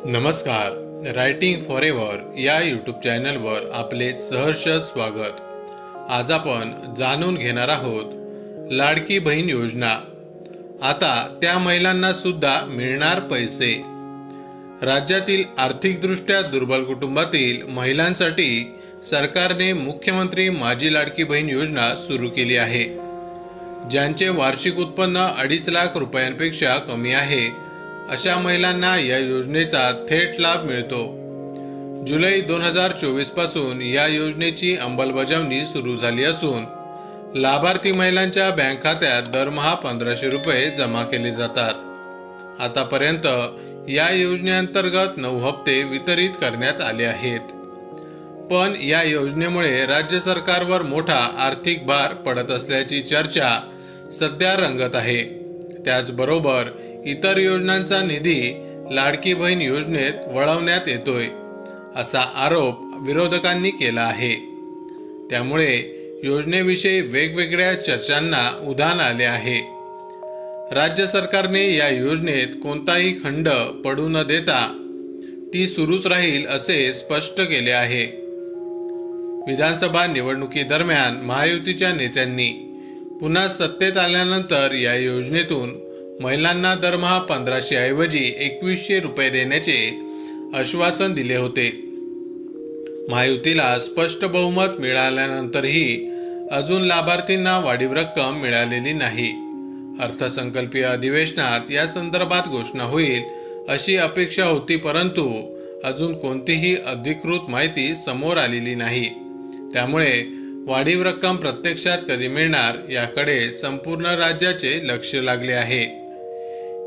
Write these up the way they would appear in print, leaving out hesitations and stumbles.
नमस्कार. Writing forever या YouTube चॅनलवर आपले सहर्ष स्वागत. आज आपण जाणून घेणार आहोत लाडकी बहीण योजना. आता त्या महिलांना सुद्धा मिळणार पैसे. राज्यातील आर्थिकदृष्ट्या दुर्बल कुटुंबातील महिलांसाठी सरकारने मुख्यमंत्री माझी लाडकी बहीण योजना सुरू केली आहे. ज्यांचे वार्षिक उत्पन्न 2.5 लाख रुपयांपेक्षा कमी आहे अशा महिलांना या योजनेचा थेट लाभ मिळतो. जुलै 2024 पासून या योजनेची अंमलबजावणी सुरू झाली असून लाभार्थी महिलांच्या बँक खात्यात दरमहा 1500 रुपये जमा केले जातात. आतापर्यंत या योजनेअंतर्गत 9 हप्ते वितरित करण्यात आले आहेत. पण या योजनेमुळे राज्य सरकारवर मोठा आर्थिक भार पडत असल्याची चर्चा सध्या रंगत आहे. त्याचबरोबर इतर योजनांचा निधी लाडकी बहीण योजनेत वळवण्यात येतोय असा आरोप विरोधकांनी केला आहे. त्यामुळे योजनेविषयी वेगवेगळ्या चर्चांना उधाण आले आहे. राज्य सरकारने या योजनेत कोणताही खंड पडू न देता ती सुरूच राहील असे स्पष्ट केले आहे. विधानसभा निवडणुकीदरम्यान महायुतीच्या नेत्यांनी पुन्हा सत्तेत आल्यानंतर या योजनेतून महिलांना दरमहा 1500 ऐवजी 2100 रुपये देण्याचे आश्वासन दिले होते. महायुतीला स्पष्ट बहुमत मिळाल्यानंतरही अजून लाभार्थींना वाढीव रक्कम मिळालेली नाही. अर्थसंकल्पीय अधिवेशनात या संदर्भात घोषणा होईल अशी अपेक्षा होती, परंतु अजून कोणतीही अधिकृत माहिती समोर आलेली नाही. त्यामुळे वाढीव रक्कम प्रत्यक्षात कधी मिळणार याकडे संपूर्ण राज्याचे लक्ष लागले आहे.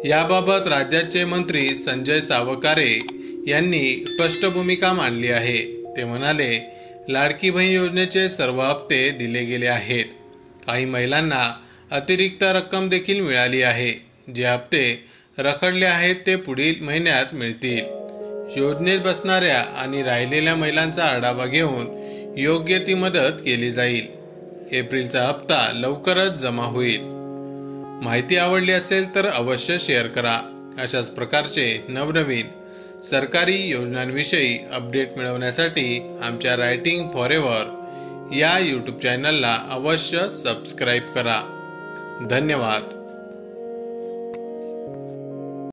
याबाबत राज्याचे मंत्री संजय सावकारे यांनी स्पष्ट भूमिका मांडली आहे. ते म्हणाले, लाडकी बहीण योजनेचे सर्व हप्ते दिले गेले आहेत. काही महिलांना अतिरिक्त रक्कम देखील मिळाली आहे. जे हप्ते रखडले आहेत ते पुढील महिन्यात मिळतील. योजनेत बसणाऱ्या आणि राहिलेल्या महिलांचा आढावा घेऊन योग्य ती मदत केली जाईल. एप्रिलचा हप्ता लवकरच जमा होईल. माहिती आवडली असेल तर अवश्य शेअर करा. अशाच प्रकारचे नवनवीन सरकारी योजनांविषयी अपडेट मिळवण्यासाठी आमच्या रायटिंग फॉरएव्हर या यूट्यूब चॅनलला अवश्य सबस्क्राईब करा. धन्यवाद.